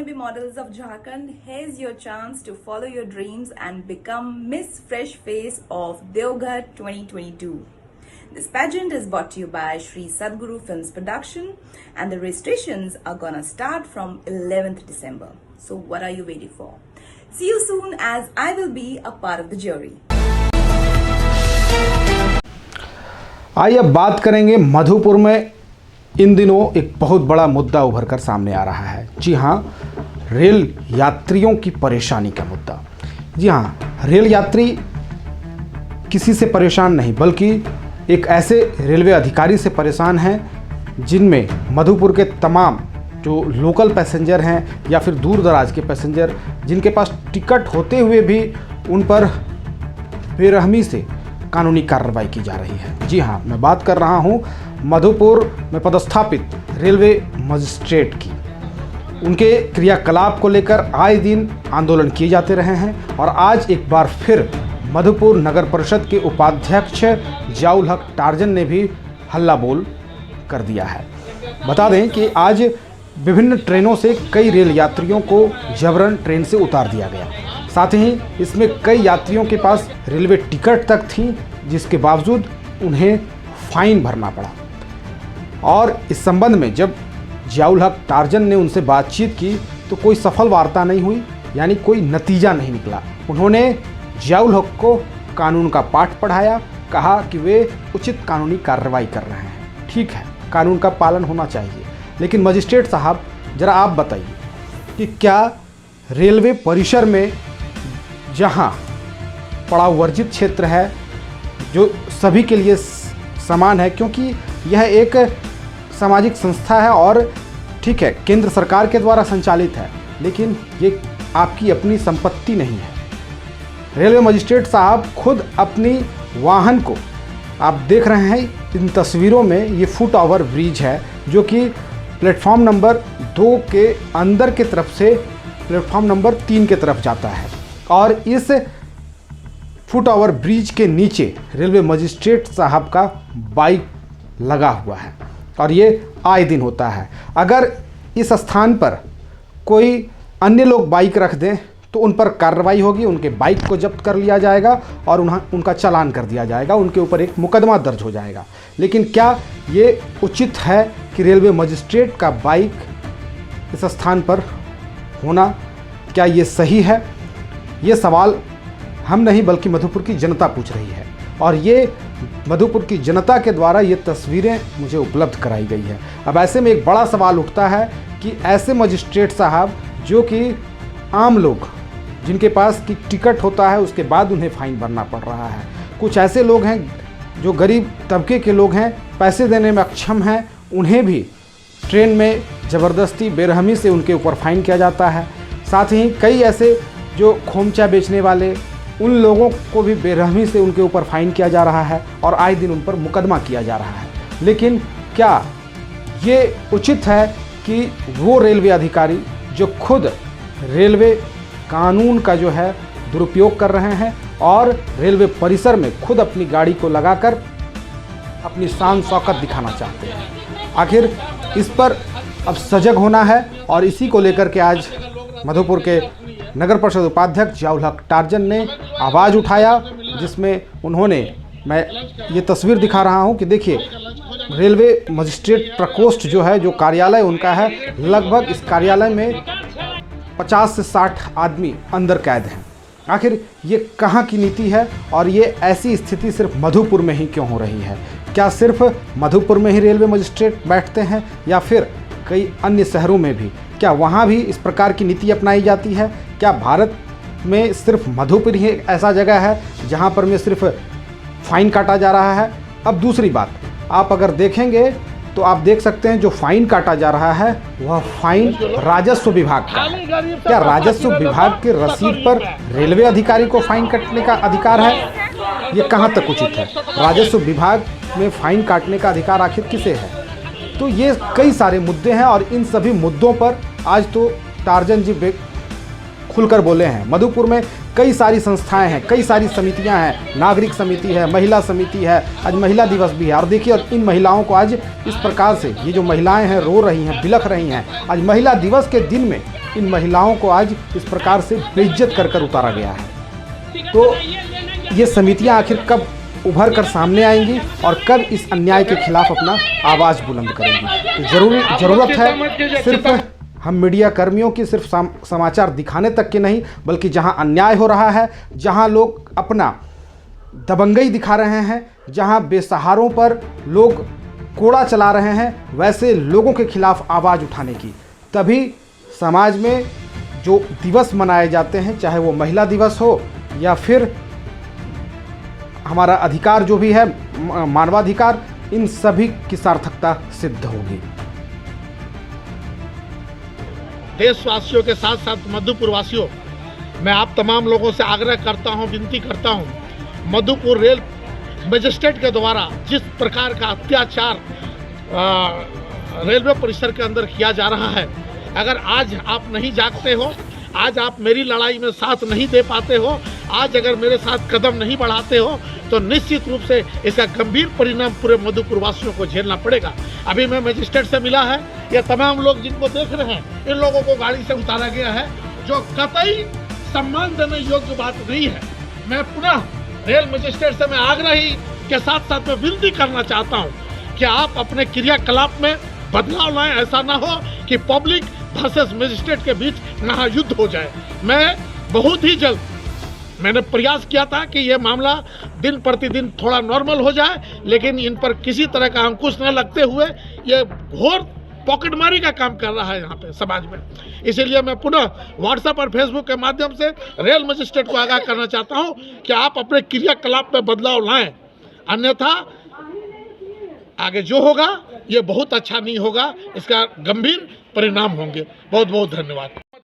wannabe models of Jharkhand, here's your chance to follow your dreams and become Miss Fresh Face of Deoghar 2022. This pageant is brought to you by Shri Sadhguru Films Production and the registrations are gonna start from 11th December. So what are you waiting for? See you soon as I will be a part of the jury. आइए अब बात करेंगे मधुपुर में इन दिनों एक बहुत बड़ा मुद्दा उभर कर सामने आ रहा है। जी हाँ, रेल यात्रियों की परेशानी का मुद्दा। जी हाँ, रेल यात्री किसी से परेशान नहीं बल्कि एक ऐसे रेलवे अधिकारी से परेशान हैं जिनमें मधुपुर के तमाम जो लोकल पैसेंजर हैं या फिर दूर दराज के पैसेंजर जिनके पास टिकट होते हुए भी उन पर बेरहमी से कानूनी कार्रवाई की जा रही है। जी हाँ, मैं बात कर रहा हूँ मधुपुर में पदस्थापित रेलवे मजिस्ट्रेट की। उनके क्रियाकलाप को लेकर आए दिन आंदोलन किए जाते रहे हैं और आज एक बार फिर मधुपुर नगर परिषद के उपाध्यक्ष जियाउल हक टार्जन ने भी हल्ला बोल कर दिया है। बता दें कि आज विभिन्न ट्रेनों से कई रेल यात्रियों को जबरन ट्रेन से उतार दिया गया। साथ ही इसमें कई यात्रियों के पास रेलवे टिकट तक थी जिसके बावजूद उन्हें फाइन भरना पड़ा। और इस संबंध में जब जियाउल हक टार्जन ने उनसे बातचीत की तो कोई सफल वार्ता नहीं हुई, यानी कोई नतीजा नहीं निकला। उन्होंने जियाउल हक को कानून का पाठ पढ़ाया, कहा कि वे उचित कानूनी कार्रवाई कर रहे हैं। ठीक है, कानून का पालन होना चाहिए, लेकिन मजिस्ट्रेट साहब ज़रा आप बताइए कि क्या रेलवे परिसर में जहां पड़ाव वर्जित क्षेत्र है जो सभी के लिए समान है, क्योंकि यह एक सामाजिक संस्था है और ठीक है केंद्र सरकार के द्वारा संचालित है, लेकिन ये आपकी अपनी संपत्ति नहीं है। रेलवे मजिस्ट्रेट साहब खुद अपनी वाहन को, आप देख रहे हैं इन तस्वीरों में, ये फुट ओवर ब्रिज है जो कि प्लेटफॉर्म नंबर 2 के अंदर की तरफ से प्लेटफॉर्म नंबर 3 की तरफ जाता है और इस फुट ओवर ब्रिज के नीचे रेलवे मजिस्ट्रेट साहब का बाइक लगा हुआ है और ये आए दिन होता है। अगर इस स्थान पर कोई अन्य लोग बाइक रख दें तो उन पर कार्रवाई होगी, उनके बाइक को जब्त कर लिया जाएगा और उनका चालान कर दिया जाएगा, उनके ऊपर एक मुकदमा दर्ज हो जाएगा। लेकिन क्या ये उचित है कि रेलवे मजिस्ट्रेट का बाइक इस स्थान पर होना, क्या ये सही है? ये सवाल हम नहीं बल्कि मधुपुर की जनता पूछ रही है और ये मधुपुर की जनता के द्वारा ये तस्वीरें मुझे उपलब्ध कराई गई है। अब ऐसे में एक बड़ा सवाल उठता है कि ऐसे मजिस्ट्रेट साहब जो कि आम लोग जिनके पास की टिकट होता है उसके बाद उन्हें फ़ाइन भरना पड़ रहा है, कुछ ऐसे लोग हैं जो गरीब तबके के लोग हैं, पैसे देने में अक्षम हैं, उन्हें भी ट्रेन में ज़बरदस्ती बेरहमी से उनके ऊपर फ़ाइन किया जाता है। साथ ही कई ऐसे जो खोमचा बेचने वाले उन लोगों को भी बेरहमी से उनके ऊपर फ़ाइन किया जा रहा है और आए दिन उन पर मुकदमा किया जा रहा है। लेकिन क्या ये उचित है कि वो रेलवे अधिकारी जो खुद रेलवे कानून का जो है दुरुपयोग कर रहे हैं और रेलवे परिसर में खुद अपनी गाड़ी को लगाकर अपनी शान शौकत दिखाना चाहते हैं? आखिर इस पर अब सजग होना है और इसी को लेकर के आज मधुपुर के नगर परिषद उपाध्यक्ष जियाउल हक टार्जन ने आवाज़ उठाया, जिसमें उन्होंने, मैं ये तस्वीर दिखा रहा हूँ कि देखिए रेलवे मजिस्ट्रेट प्रकोष्ठ जो है, जो कार्यालय उनका है, लगभग इस कार्यालय में 50 से 60 आदमी अंदर कैद हैं। आखिर ये कहाँ की नीति है और ये ऐसी स्थिति सिर्फ मधुपुर में ही क्यों हो रही है? क्या सिर्फ मधुपुर में ही रेलवे मजिस्ट्रेट बैठते हैं या फिर कई अन्य शहरों में भी? क्या वहाँ भी इस प्रकार की नीति अपनाई जाती है? क्या भारत में सिर्फ मधुपुर ही ऐसा जगह है जहाँ पर में सिर्फ फ़ाइन काटा जा रहा है? अब दूसरी बात, आप अगर देखेंगे तो आप देख सकते हैं जो फ़ाइन काटा जा रहा है वह फ़ाइन राजस्व विभाग का है। क्या राजस्व विभाग के रसीद पर रेलवे अधिकारी को फ़ाइन काटने का अधिकार है? ये कहाँ तक उचित है? राजस्व विभाग में फ़ाइन काटने का अधिकार आखिर किसे है? तो ये कई सारे मुद्दे हैं और इन सभी मुद्दों पर आज तो टार्जन जी खुलकर बोले हैं। मधुपुर में कई सारी संस्थाएं हैं, कई सारी समितियां हैं, नागरिक समिति है, महिला समिति है, आज महिला दिवस भी है और देखिए और इन महिलाओं को आज इस प्रकार से, ये जो महिलाएं हैं रो रही हैं, बिलख रही हैं। आज महिला दिवस के दिन में इन महिलाओं को आज इस प्रकार से बेइज्जत कर उतारा गया है। तो ये समितियां आखिर कब उभर कर सामने आएंगी और कब इस अन्याय के खिलाफ अपना आवाज़ बुलंद करेंगी? तो ज़रूरत है सिर्फ हम मीडिया कर्मियों की सिर्फ समाचार दिखाने तक के नहीं, बल्कि जहां अन्याय हो रहा है, जहां लोग अपना दबंगई दिखा रहे हैं, जहां बेसहारों पर लोग कोड़ा चला रहे हैं, वैसे लोगों के खिलाफ आवाज़ उठाने की। तभी समाज में जो दिवस मनाए जाते हैं, चाहे वो महिला दिवस हो या फिर हमारा अधिकार जो भी है मानवाधिकार, इन सभी की सार्थकता सिद्ध होगी। देशवासियों के साथ साथ मधुपुर वासियों, मैं आप तमाम लोगों से आग्रह करता हूं, विनती करता हूं, मधुपुर रेल मजिस्ट्रेट के द्वारा जिस प्रकार का अत्याचार रेलवे परिसर के अंदर किया जा रहा है, अगर आज आप नहीं जागते हो, आज आप मेरी लड़ाई में साथ नहीं दे पाते हो, आज अगर मेरे साथ कदम नहीं बढ़ाते हो, तो निश्चित रूप से इसका गंभीर परिणाम पूरे मधुपुर वासियों को झेलना पड़ेगा। अभी मैं मजिस्ट्रेट से मिला है, ये तमाम लोग जिनको देख रहे हैं, इन लोगों को गाड़ी से उतारा गया है, जो कतई सम्मान देने योग्य बात नहीं है। मैं पुनः रेल मजिस्ट्रेट से मैं आग्रही के साथ साथ में विनती करना चाहता हूँ कि आप अपने क्रियाकलाप में बदलाव लाएं। ऐसा ना हो कि पब्लिक वर्सेस मजिस्ट्रेट के बीच महायुद्ध हो जाए। मैं बहुत ही जल्द मैंने प्रयास किया था कि ये मामला दिन प्रतिदिन थोड़ा नॉर्मल हो जाए, लेकिन इन पर किसी तरह का अंकुश न लगते हुए ये घोर पॉकेटमारी का काम कर रहा है यहाँ पे समाज में। इसीलिए मैं पुनः व्हाट्सएप और फेसबुक के माध्यम से रेल मजिस्ट्रेट को आगाह करना चाहता हूँ कि आप अपने क्रियाकलाप में बदलाव लाएं, अन्यथा आगे जो होगा ये बहुत अच्छा नहीं होगा, इसका गंभीर परिणाम होंगे। बहुत बहुत धन्यवाद।